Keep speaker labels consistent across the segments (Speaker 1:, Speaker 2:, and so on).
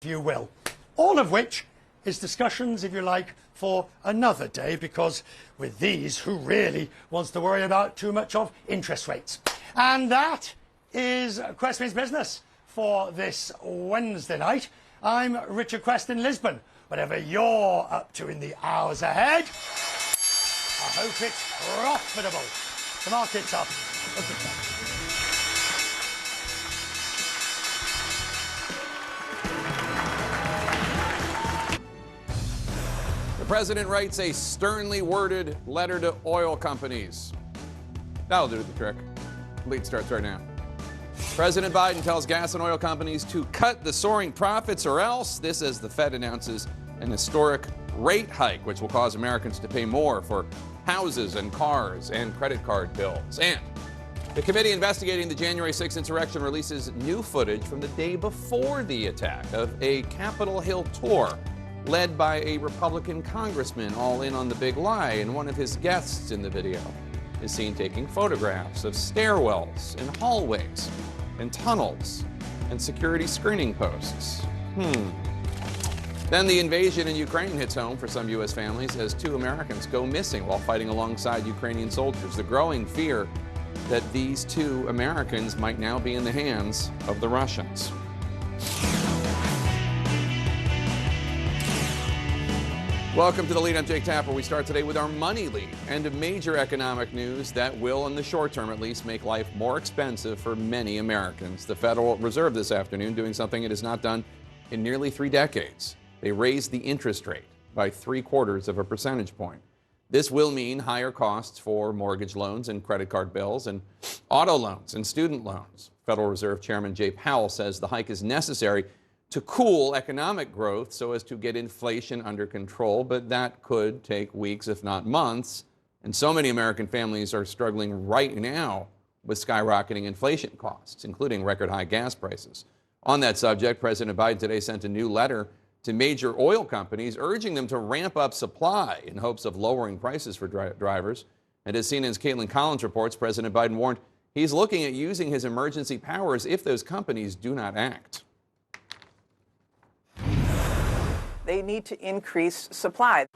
Speaker 1: if you will. All of which is discussions, if you like, for another day, because with these, who really wants to worry about too much of interest rates? And that is Questmeans Business for this Wednesday night. I'm Richard Quest in Lisbon. Whatever you're up to in the hours ahead, I hope it's profitable. The market's up.
Speaker 2: The president writes a sternly worded letter to oil companies. That'll do the trick. Lead starts right now. President Biden tells gas and oil companies to cut the soaring profits or else. This as the Fed announces an historic rate hike, which will cause Americans to pay more for houses and cars and credit card bills. And the committee investigating the January 6th insurrection releases new footage from the day before the attack of a Capitol Hill tour led by a Republican congressman all in on the big lie, and one of his guests in the video is seen taking photographs of stairwells and hallways and tunnels and security screening posts. Then the invasion in Ukraine hits home for some U.S. families as 2 Americans go missing while fighting alongside Ukrainian soldiers. The growing fear that these 2 Americans might now be in the hands of the Russians. Welcome to The Lead. I'm Jake Tapper. We start today with our money lead and a major economic news that will, in the short term at least, make life more expensive for many Americans. The Federal Reserve this afternoon doing something it has not done in nearly 3 decades. They raised the interest rate by 3/4 of a percentage point. This will mean higher costs for mortgage loans and credit card bills and auto loans and student loans. Federal Reserve Chairman Jay Powell says the hike is necessary to cool economic growth so as to get inflation under control, but that could take weeks, if not months. And so many American families are struggling right now with skyrocketing inflation costs, including record high gas prices. On that subject, President Biden today sent a new letter to major oil companies urging them to ramp up supply in hopes of lowering prices for drivers. And as CNN's Caitlin Collins reports, President Biden warned he's looking at using his emergency powers if those companies do not act.
Speaker 3: They need to increase supply.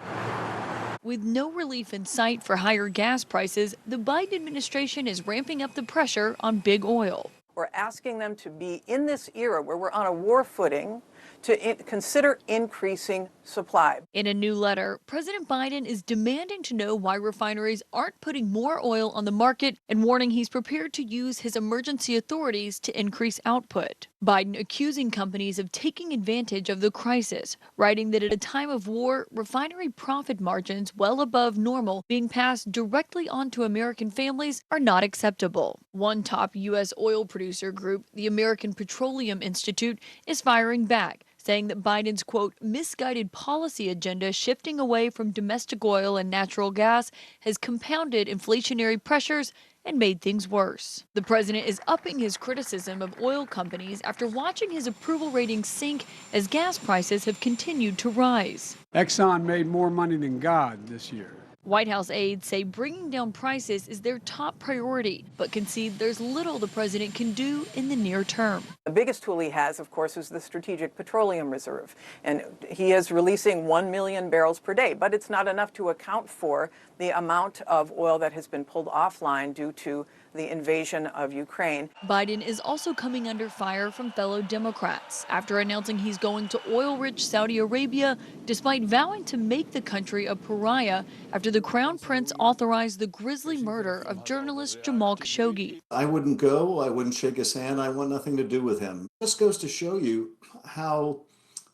Speaker 4: With no relief in sight for higher gas prices, the Biden administration is ramping up the pressure on big oil.
Speaker 3: We're asking them to be in this era where we're on a war footing to consider increasing supply.
Speaker 4: In a new letter, President Biden is demanding to know why refineries aren't putting more oil on the market and warning he's prepared to use his emergency authorities to increase output. Biden accusing companies of taking advantage of the crisis, writing that at a time of war, refinery profit margins well above normal being passed directly on to American families are not acceptable. One top U.S. oil producer group, the American Petroleum Institute, is firing back, saying that Biden's, quote, misguided policy agenda shifting away from domestic oil and natural gas has compounded inflationary pressures and made things worse. The president is upping his criticism of oil companies after watching his approval ratings sink as gas prices have continued to rise.
Speaker 5: Exxon made more money than God this year.
Speaker 4: White House aides say bringing down prices is their top priority, but concede there's little the president can do in the near term.
Speaker 3: The biggest tool he has, of course, is the Strategic Petroleum Reserve. And he is releasing 1 million barrels per day, but it's not enough to account for the amount of oil that has been pulled offline due to the invasion of Ukraine.
Speaker 4: Biden is also coming under fire from fellow Democrats after announcing he's going to oil-rich Saudi Arabia, despite vowing to make the country a pariah after the Crown Prince authorized the grisly murder of journalist Jamal Khashoggi.
Speaker 6: I wouldn't go. I wouldn't shake his hand. I want nothing to do with him. This goes to show you how,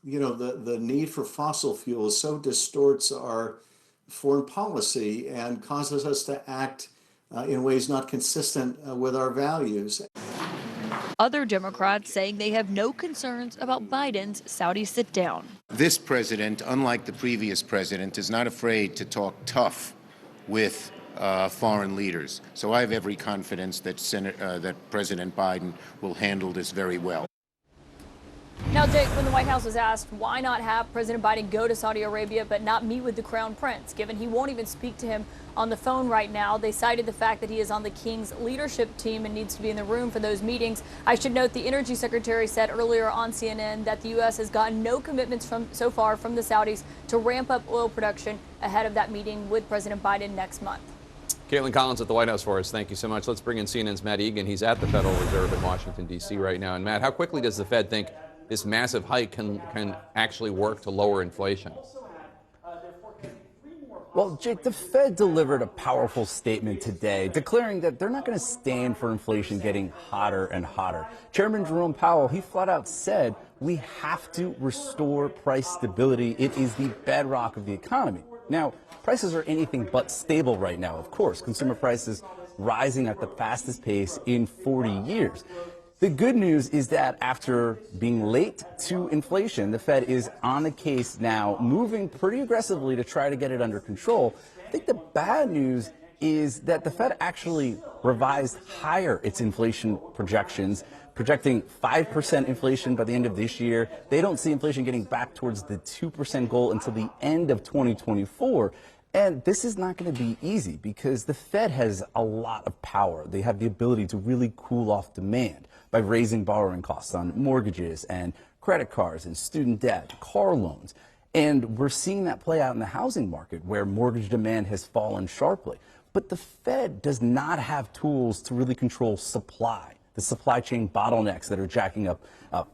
Speaker 6: the need for fossil fuels so distorts our foreign policy and causes us to act in ways not consistent with our values.
Speaker 4: Other Democrats saying they have no concerns about Biden's Saudi sit-down.
Speaker 7: This president, unlike the previous president, is not afraid to talk tough with foreign leaders. So I have every confidence that President Biden will handle this very well.
Speaker 4: Now, Jake, when the White House was asked why not have President Biden go to Saudi Arabia but not meet with the Crown Prince, given he won't even speak to him on the phone right now, they cited the fact that he is on the King's leadership team and needs to be in the room for those meetings. I should note the Energy Secretary said earlier on CNN that the U.S. has gotten no commitments so far from the Saudis to ramp up oil production ahead of that meeting with President Biden next month.
Speaker 2: Caitlin Collins at the White House for us. Thank you so much. Let's bring in CNN's Matt Egan. He's at the Federal Reserve in Washington, D.C. right now. And Matt, how quickly does the Fed think this massive hike can actually work to lower inflation?
Speaker 8: Well, Jake, the Fed delivered a powerful statement today declaring that they're not going to stand for inflation getting hotter and hotter. Chairman Jerome Powell, he flat out said we have to restore price stability. It is the bedrock of the economy. Now, prices are anything but stable right now, of course. Consumer prices rising at the fastest pace in 40 years. The good news is that after being late to inflation, the Fed is on the case now, moving pretty aggressively to try to get it under control. I think the bad news is that the Fed actually revised higher its inflation projections, projecting 5% inflation by the end of this year. They don't see inflation getting back towards the 2% goal until the end of 2024. And this is not going to be easy because the Fed has a lot of power. They have the ability to really cool off demand by raising borrowing costs on mortgages and credit cards and student debt, car loans. And we're seeing that play out in the housing market where mortgage demand has fallen sharply. But the Fed does not have tools to really control supply, the supply chain bottlenecks that are jacking up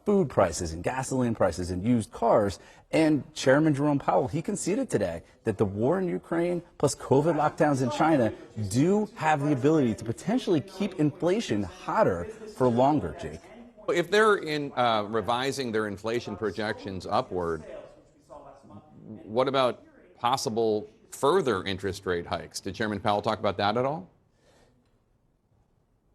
Speaker 8: food prices and gasoline prices and used cars. And Chairman Jerome Powell, he conceded today that the war in Ukraine plus COVID lockdowns in China do have the ability to potentially keep inflation hotter for longer, Jake.
Speaker 2: If they're revising their inflation projections upward, what about possible further interest rate hikes? Did Chairman Powell talk about that at all?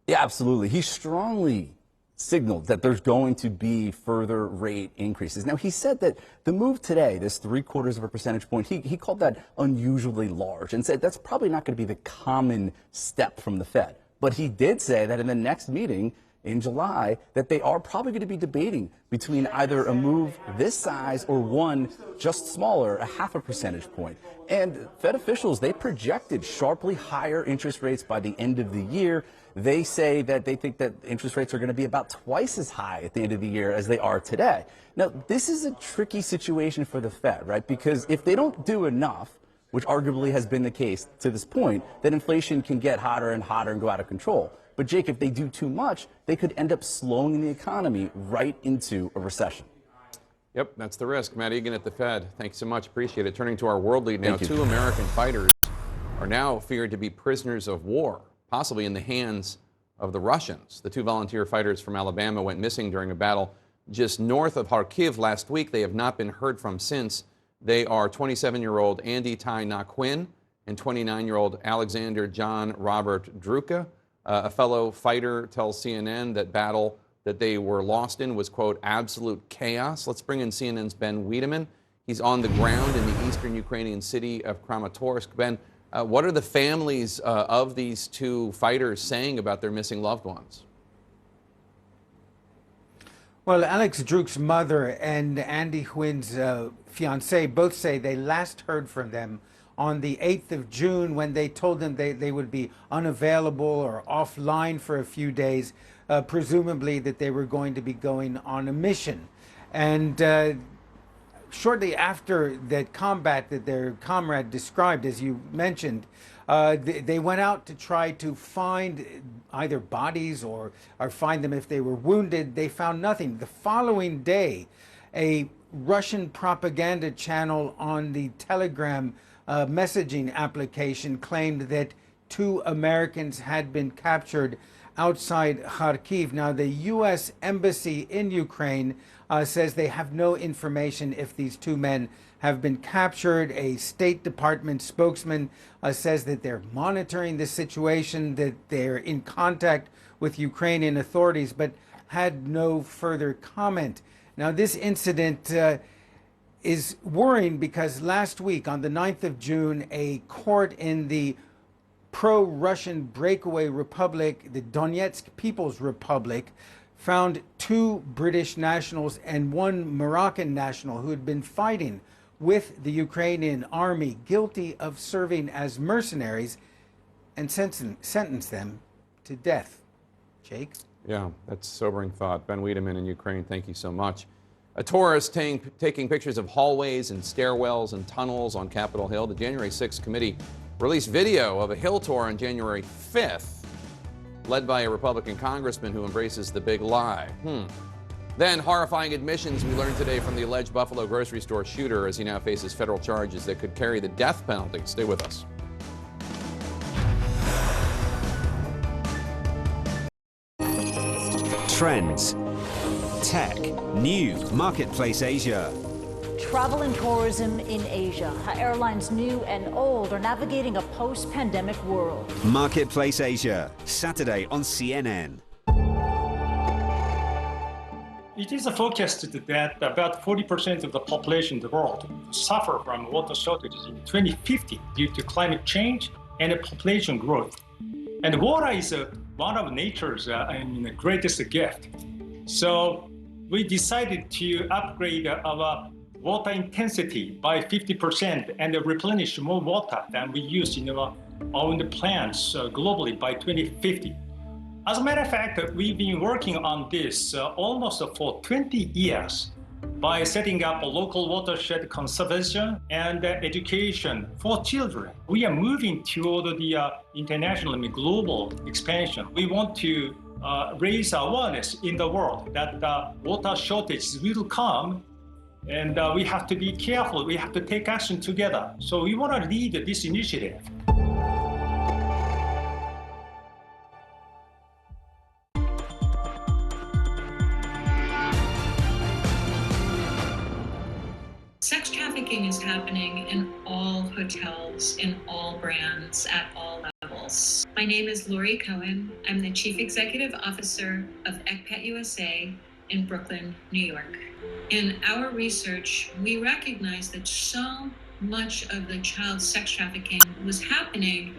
Speaker 8: Yeah, absolutely. He strongly signaled that there's going to be further rate increases. Now, he said that the move today, this 0.75 percentage point, he called that unusually large and said that's probably not going to be the common step from the Fed. But he did say that in the next meeting in July, that they are probably going to be debating between either a move this size or one just smaller, 0.5 percentage point. And Fed officials, they projected sharply higher interest rates by the end of the year. They say that they think that interest rates are going to be about twice as high at the end of the year as they are today. Now, this is a tricky situation for the Fed, right? Because if they don't do enough, which arguably has been the case to this point, then inflation can get hotter and hotter and go out of control. But Jake, if they do too much, they could end up slowing the economy right into a recession.
Speaker 2: Yep, that's the risk. Matt Egan at the Fed. Thanks so much. Appreciate it. Turning to our world lead now, two American fighters are now feared to be prisoners of war, possibly in the hands of the Russians. The two volunteer fighters from Alabama went missing during a battle just north of Kharkiv last week. They have not been heard from since. They are 27-year-old Andy Ty Naquin and 29-year-old Alexander John Robert Druka. A fellow fighter tells CNN that battle that they were lost in was, quote, absolute chaos. Let's bring in CNN's Ben Wiedemann. He's on the ground in the eastern Ukrainian city of Kramatorsk. Ben, what are the families of these two fighters saying about their missing loved ones?
Speaker 9: Well, Alex Druk's mother and Andy Huin's fiance both say they last heard from them on the 8th of June when they told them they would be unavailable or offline for a few days, presumably that they were going to be going on a mission. And shortly after that combat that their comrade described, as you mentioned, they went out to try to find either bodies or find them if they were wounded. They found nothing. The following day, a Russian propaganda channel on the Telegram messaging application claimed that 2 Americans had been captured outside Kharkiv. Now, the U.S. Embassy in Ukraine says they have no information if these 2 men have been captured. A State Department spokesman says that they're monitoring the situation, that they're in contact with Ukrainian authorities, but had no further comment. Now, this incident is worrying because last week, on the 9th of June, a court in the pro-Russian breakaway republic, the Donetsk People's Republic, found 2 British nationals and 1 Moroccan national who had been fighting with the Ukrainian army guilty of serving as mercenaries and sentenced them to death. Jake?
Speaker 2: Yeah, that's a sobering thought. Ben Wiedemann in Ukraine, thank you so much. A tourist taking pictures of hallways and stairwells and tunnels on Capitol Hill. The January 6th committee released video of a Hill tour on January 5th, led by a Republican congressman who embraces the big lie. Then horrifying admissions we learned today from the alleged Buffalo grocery store shooter as he now faces federal charges that could carry the death penalty. Stay with us.
Speaker 10: Trends, tech, new, Marketplace Asia.
Speaker 11: Travel and tourism in Asia. How airlines new and old are navigating a post-pandemic world.
Speaker 10: Marketplace Asia, Saturday on CNN.
Speaker 12: It is forecasted that about 40% of the population in the world will suffer from water shortages in 2050 due to climate change and population growth. And water is one of nature's greatest gift. So we decided to upgrade our water intensity by 50% and replenish more water than we use in our own plants globally by 2050. As a matter of fact, we've been working on this almost for 20 years by setting up a local watershed conservation and education for children. We are moving toward the international and global expansion. We want to raise awareness in the world that water shortages will come, and we have to be careful. We have to take action together. So we want to lead this initiative.
Speaker 13: Sex trafficking is happening in all hotels, in all brands, at all levels. My name is Lori Cohen. I'm the Chief Executive Officer of ECPAT USA in Brooklyn, New York. In our research, we recognize that so much of the child sex trafficking was happening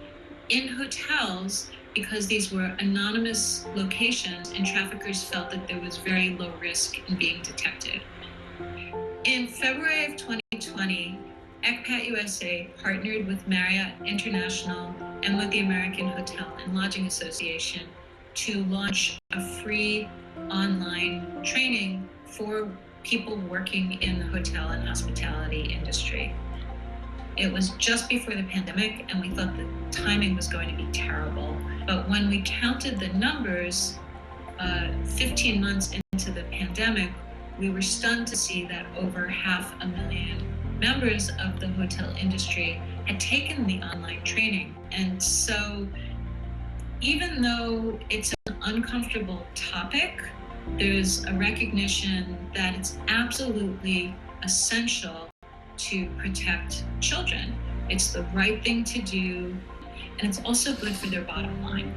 Speaker 13: in hotels because these were anonymous locations and traffickers felt that there was very low risk in being detected. In February of 2020, ECPAT USA partnered with Marriott International and with the American Hotel and Lodging Association to launch a free online training for people working in the hotel and hospitality industry. It was just before the pandemic, and we thought the timing was going to be terrible. But when we counted the numbers, 15 months into the pandemic, we were stunned to see that over 500,000 members of the hotel industry had taken the online training. And so even though it's an uncomfortable topic, there's a recognition that it's absolutely essential to protect children. It's the right thing to do, and it's also good for their bottom line.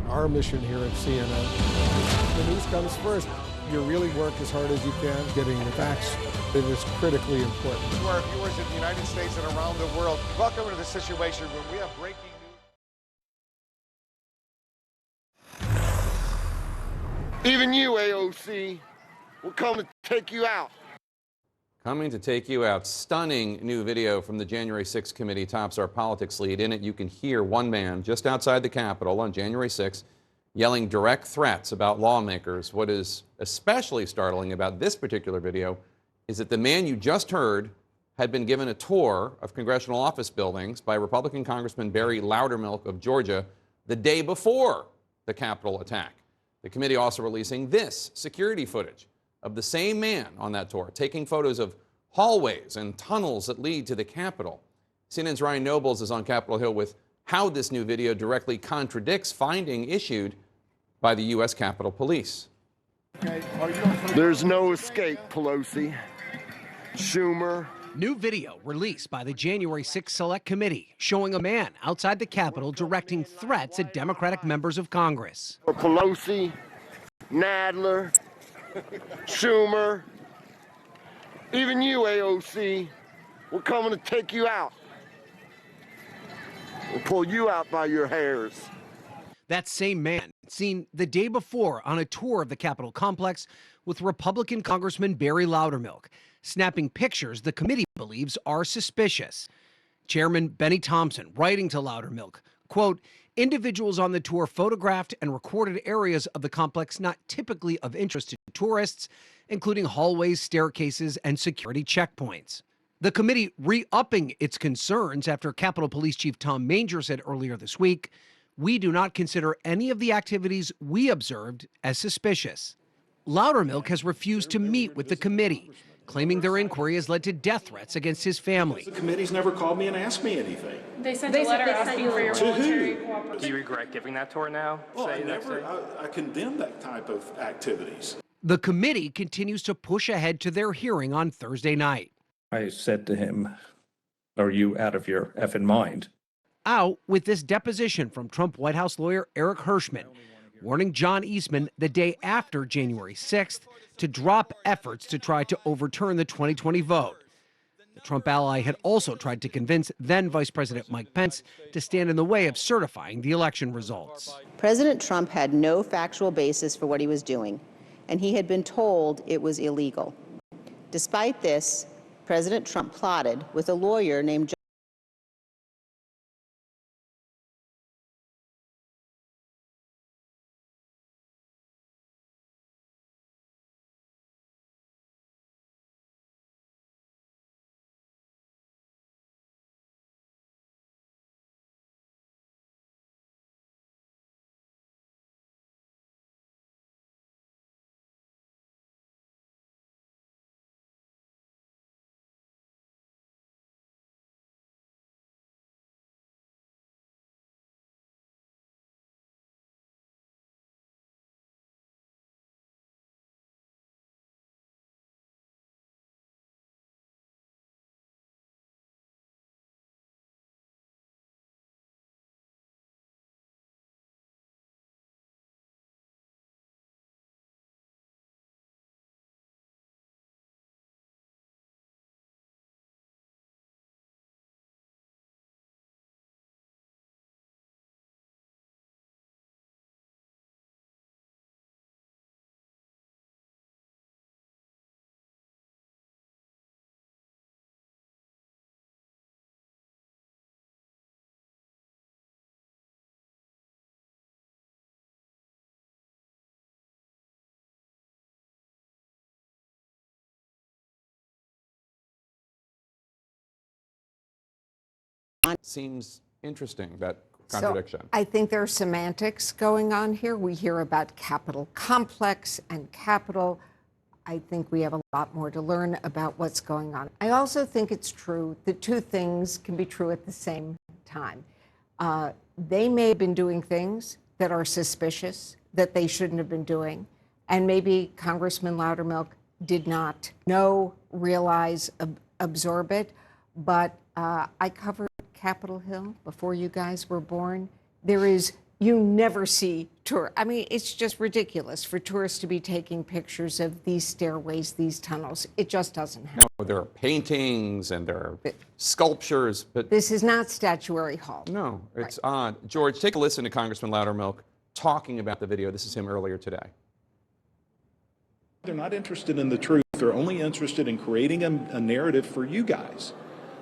Speaker 14: Our mission here at CNN, the news comes first. You really work as hard as you can getting the facts. It is critically important.
Speaker 15: To our viewers in the United States and around the world, welcome to the Situation Room. We have breaking news. Even you, AOC, will come to take you out.
Speaker 2: Coming to take you out. Stunning new video from the January 6th committee tops our politics lead. In it, you can hear one man just outside the Capitol on January 6th yelling direct threats about lawmakers. What is especially startling about this particular video is that the man you just heard had been given a tour of congressional office buildings by Republican Congressman Barry Loudermilk of Georgia the day before the Capitol attack. The committee also releasing this security footage of the same man on that tour, taking photos of hallways and tunnels that lead to the Capitol. CNN's Ryan Nobles is on Capitol Hill with how this new video directly contradicts finding issued by the U.S. Capitol Police.
Speaker 16: There's no escape, Pelosi. Schumer.
Speaker 17: New video released by the January 6th Select Committee showing a man outside the Capitol directing threats at Democratic members of Congress.
Speaker 16: Pelosi, Nadler, Schumer, even you, AOC, we're coming to take you out. We'll pull you out by your hairs.
Speaker 17: That same man seen the day before on a tour of the Capitol complex with Republican Congressman Barry Loudermilk, snapping pictures the committee believes are suspicious. Chairman Benny Thompson writing to Loudermilk, quote, individuals on the tour photographed and recorded areas of the complex not typically of interest to tourists, including hallways, staircases, and security checkpoints. The committee re-upping its concerns after Capitol Police Chief Tom Manger said earlier this week, we do not consider any of the activities we observed as suspicious. Loudermilk has refused to meet with the committee, claiming their inquiry has led to death threats against his family.
Speaker 18: The committee's never called me and asked me anything.
Speaker 19: They sent a letter asking for your voluntary
Speaker 18: cooperation.
Speaker 19: Do you regret giving that tour now?
Speaker 18: Well, I condemn that type of activities.
Speaker 17: The committee continues to push ahead to their hearing on Thursday night.
Speaker 12: I said to him, are you out of your effing mind?
Speaker 17: Out with this deposition from Trump White House lawyer Eric Hirschman, warning John Eastman the day after January 6th to drop efforts to try to overturn the 2020 vote. The Trump ally had also tried to convince then Vice President Mike Pence to stand in the way of certifying the election results.
Speaker 20: President Trump had no factual basis for what he was doing, and he had been told it was illegal. Despite this, President Trump plotted with a lawyer named
Speaker 2: Seems interesting, that contradiction.
Speaker 21: So I think there are semantics going on here. We hear about Capitol complex and Capitol. I think we have a lot more to learn about what's going on. I also think it's true that two things can be true at the same time. They may have been doing things that are suspicious that they shouldn't have been doing, and maybe Congressman Loudermilk did not know, realize, absorb it. But I covered Capitol Hill before you guys were born. You never see I mean, it's just ridiculous for tourists to be taking pictures of these stairways, these tunnels. It just doesn't happen.
Speaker 2: No, there are paintings and there are sculptures, but
Speaker 21: this is not Statuary Hall.
Speaker 2: No, it's odd. George, take a listen to Congressman Loudermilk talking about the video. This is him earlier today.
Speaker 18: They're not interested in the truth. they're only interested in creating a narrative for you guys.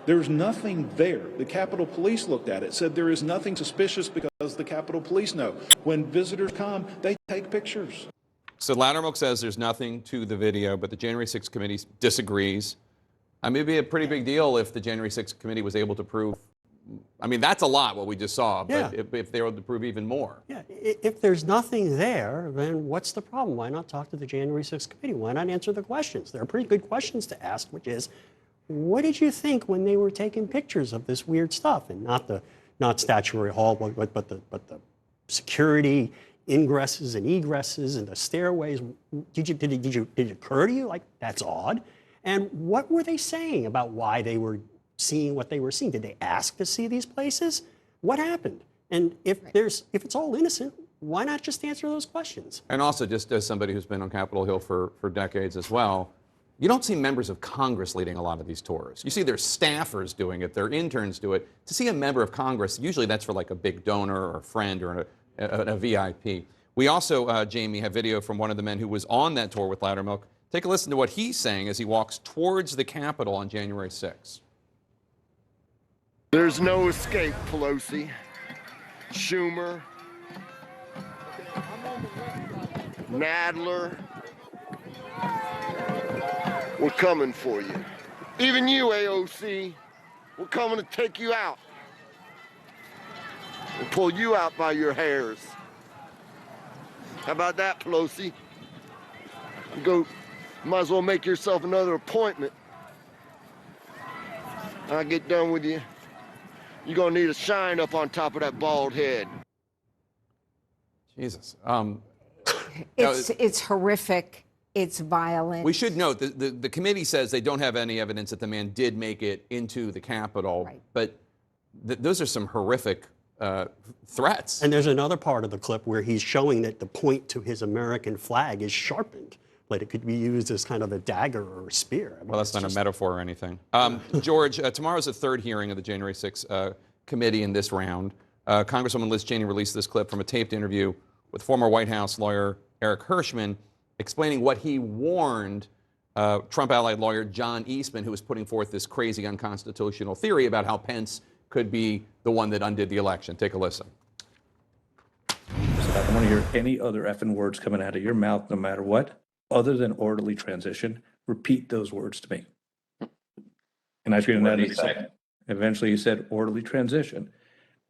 Speaker 18: There's nothing there. The Capitol Police looked at it, said there is nothing suspicious because the Capitol Police know. When visitors come, they take pictures.
Speaker 2: So Loudermilk says there's nothing to the video, but the January 6th committee disagrees. I mean, it'd be a pretty big deal if the January 6th committee was able to prove. I mean, that's a lot what we just saw, but if they were able to prove even more.
Speaker 1: Yeah, if there's nothing there, then what's the problem? Why not talk to the January 6th committee? Why not answer the questions? There are pretty good questions to ask, which is, what did you think when they were taking pictures of this weird stuff? And not Statuary Hall, but the security ingresses and egresses and the stairways. Did it occur to you like that's odd? And what were they saying about why they were seeing what they were seeing? Did they ask to see these places? What happened? And if it's all innocent, why not just answer those questions?
Speaker 2: And also, just as somebody who's been on Capitol Hill for decades as well, you don't see members of Congress leading a lot of these tours. You see their staffers doing it, their interns do it. To see a member of Congress, usually that's for like a big donor or a friend or a VIP. We also, Jamie, have video from one of the men who was on that tour with Loudermilk. Take a listen to what he's saying as he walks towards the Capitol on January 6th.
Speaker 16: There's no escape, Pelosi, Schumer, Nadler. We're coming for you. Even you, AOC, we're coming to take you out. We'll pull you out by your hairs. How about that, Pelosi? Might as well make yourself another appointment. I'll get done with you. You're gonna need a shine up on top of that bald head.
Speaker 2: Jesus.
Speaker 21: It's horrific. It's violent.
Speaker 2: We should note the committee says they don't have any evidence that the man did make it into the Capitol, but those are some horrific threats.
Speaker 1: And there's another part of the clip where he's showing that the point to his American flag is sharpened, like it could be used as kind of a dagger or a spear. I mean,
Speaker 2: well, that's not a metaphor or anything. George, tomorrow's the third hearing of the January 6th committee in this round. Congresswoman Liz Cheney released this clip from a taped interview with former White House lawyer Eric Hirschman, explaining what he warned Trump allied lawyer John Eastman, who was putting forth this crazy unconstitutional theory about how Pence could be the one that undid the election. Take a listen.
Speaker 22: I don't want to hear any other effing words coming out of your mouth, no matter what, other than orderly transition. Repeat those words to me. And I screamed that in a second. Eventually he said orderly transition.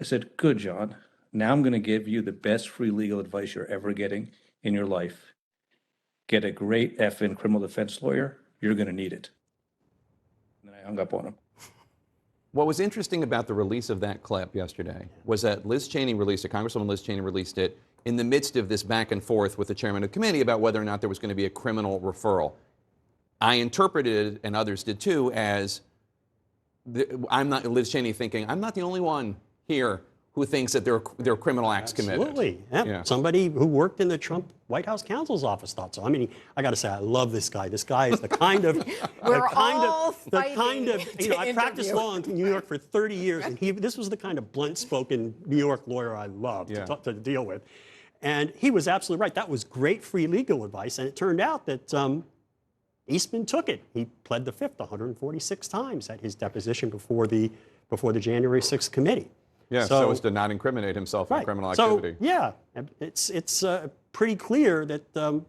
Speaker 22: I said, good, John. Now I'm going to give you the best free legal advice you're ever getting in your life. Get a great effing criminal defense lawyer. You're going to need it. And then I hung up on him.
Speaker 2: What was interesting about the release of that clip yesterday was that Liz Cheney released it, Congresswoman Liz Cheney released it in the midst of this back and forth with the chairman of the committee about whether or not there was going to be a criminal referral. I interpreted it, and others did too, as Liz Cheney thinking, I'm not the only one here who thinks that there are criminal acts committed.
Speaker 1: Absolutely. Yeah. Somebody who worked in the Trump White House counsel's office thought so. I mean, I got to say, I love this guy. This guy is the kind of, I practiced law in New York for 30 years, and this was the kind of blunt-spoken New York lawyer I loved to deal with. And he was absolutely right. That was great free legal advice, and it turned out that Eastman took it. He pled the fifth 146 times at his deposition before the January 6th committee.
Speaker 2: Yeah, so as to not incriminate himself in criminal activity.
Speaker 1: So, yeah, it's pretty clear that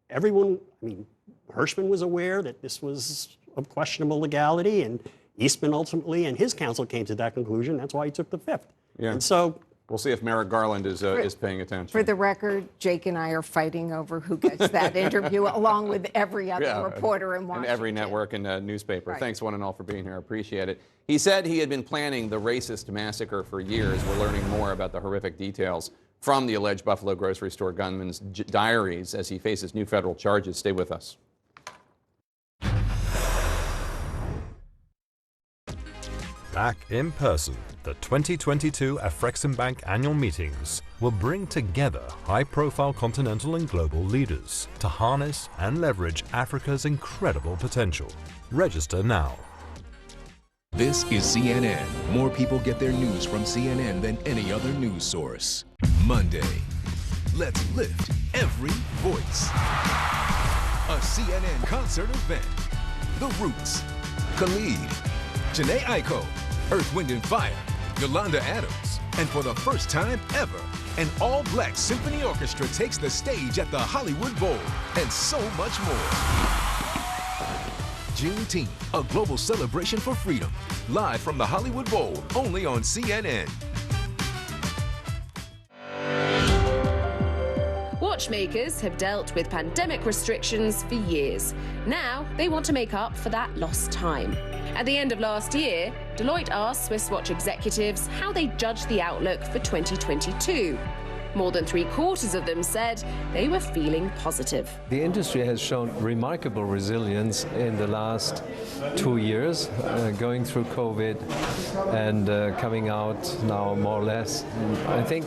Speaker 1: everyone, I mean, Hirschman was aware that this was of questionable legality, and Eastman ultimately and his counsel came to that conclusion. That's why he took the fifth.
Speaker 2: Yeah.
Speaker 1: And so
Speaker 2: we'll see if Merrick Garland is paying attention.
Speaker 21: For the record, Jake and I are fighting over who gets that interview, along with every other reporter in Washington.
Speaker 2: And every network and newspaper.
Speaker 21: Right.
Speaker 2: Thanks one and all for being here. I appreciate it. He said he had been planning the racist massacre for years. We're learning more about the horrific details from the alleged Buffalo grocery store gunman's diaries as he faces new federal charges. Stay with us.
Speaker 23: Back in person, the 2022 Afreximbank annual meetings will bring together high-profile continental and global leaders to harness and leverage Africa's incredible potential. Register now.
Speaker 24: This is CNN. More people get their news from CNN than any other news source. Monday. Let's lift every voice. a CNN concert event. The Roots, Khalid, Janae Aiko, Earth, Wind & Fire, Yolanda Adams, and for the first time ever, an all-black symphony orchestra takes the stage at the Hollywood Bowl, and so much more. Juneteenth, a global celebration for freedom. Live from the Hollywood Bowl, only on CNN.
Speaker 3: Watchmakers have dealt with pandemic restrictions for years. Now they want to make up for that lost time. At the end of last year, Deloitte asked Swiss watch executives how they judged the outlook for 2022. More than 3/4 of them said they were feeling positive.
Speaker 5: The industry has shown remarkable resilience in the last 2 years, going through COVID and coming out now more or less. I think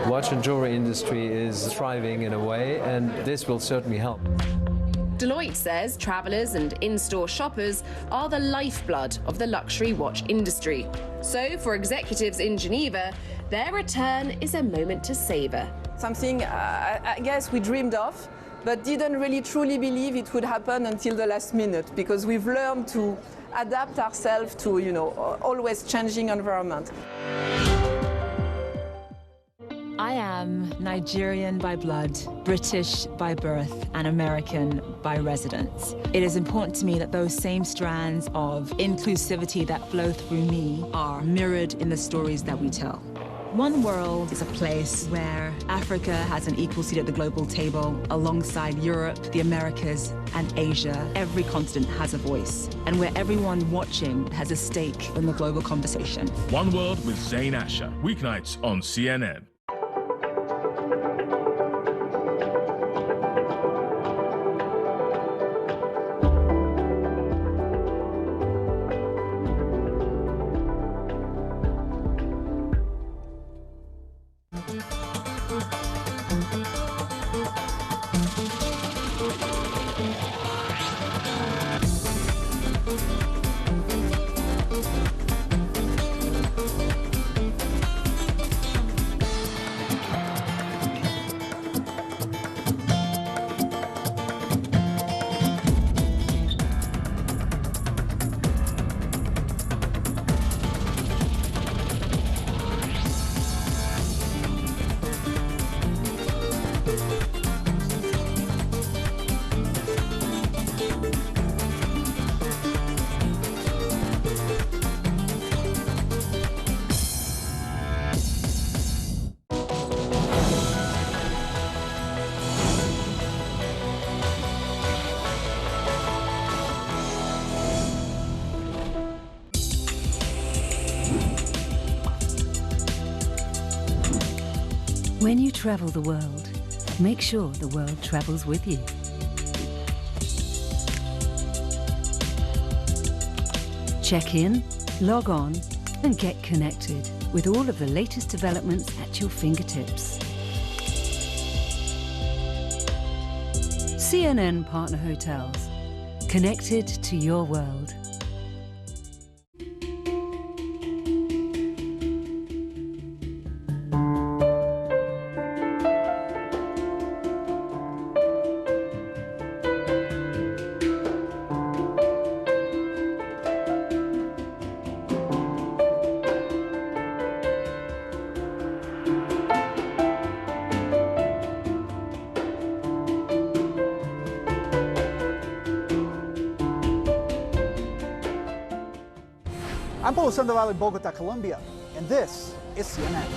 Speaker 5: watch and jewelry industry is thriving in a way, and this will certainly help.
Speaker 3: Deloitte says travelers and in-store shoppers are the lifeblood of the luxury watch industry. So for executives in Geneva, their return is a moment to savor.
Speaker 6: Something I guess we dreamed of, but didn't really truly believe it would happen until the last minute, because we've learned to adapt ourselves to, always changing environment.
Speaker 7: I am Nigerian by blood, British by birth, and American by residence. It is important to me that those same strands of inclusivity that flow through me are mirrored in the stories that we tell. One World is a place where Africa has an equal seat at the global table alongside Europe, the Americas, and Asia. Every continent has a voice, and where everyone watching has a stake in the global conversation.
Speaker 25: One World with Zain Asher, weeknights on CNN.
Speaker 26: When you travel the world, make sure the world travels with you. Check in, log on, and get connected with all of the latest developments at your fingertips. CNN Partner Hotels, connected to your world.
Speaker 27: I'm Paulo Sandoval in Bogota, Colombia, and this is CNN.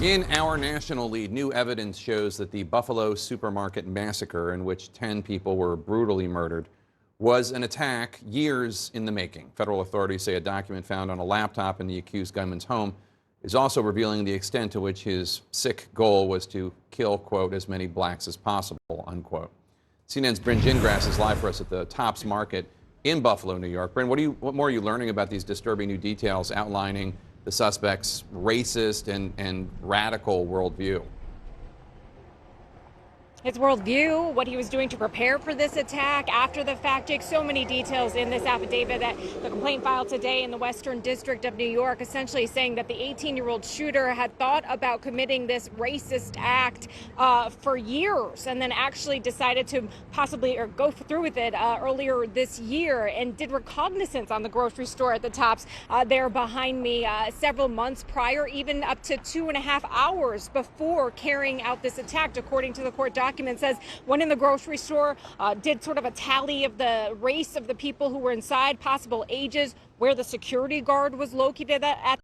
Speaker 2: In our national lead, new evidence shows that the Buffalo supermarket massacre, in which 10 people were brutally murdered, was an attack years in the making. Federal authorities say a document found on a laptop in the accused gunman's home is also revealing the extent to which his sick goal was to kill, quote, as many blacks as possible, unquote. CNN's Bryn Gingras is live for us at the Tops Market in Buffalo, New York. Bryn, what more are you learning about these disturbing new details outlining the suspect's racist and radical worldview?
Speaker 4: His worldview, what he was doing to prepare for this attack after the fact. Jake, so many details in this affidavit that the complaint filed today in the Western District of New York, essentially saying that the 18-year-old shooter had thought about committing this racist act for years, and then actually decided to possibly or go through with it earlier this year, and did reconnaissance on the grocery store at the Tops there behind me several months prior, even up to 2.5 hours before carrying out this attack, according to the court document. Says when in the grocery store, did sort of a tally of the race of the people who were inside, possible ages, where the security guard was located at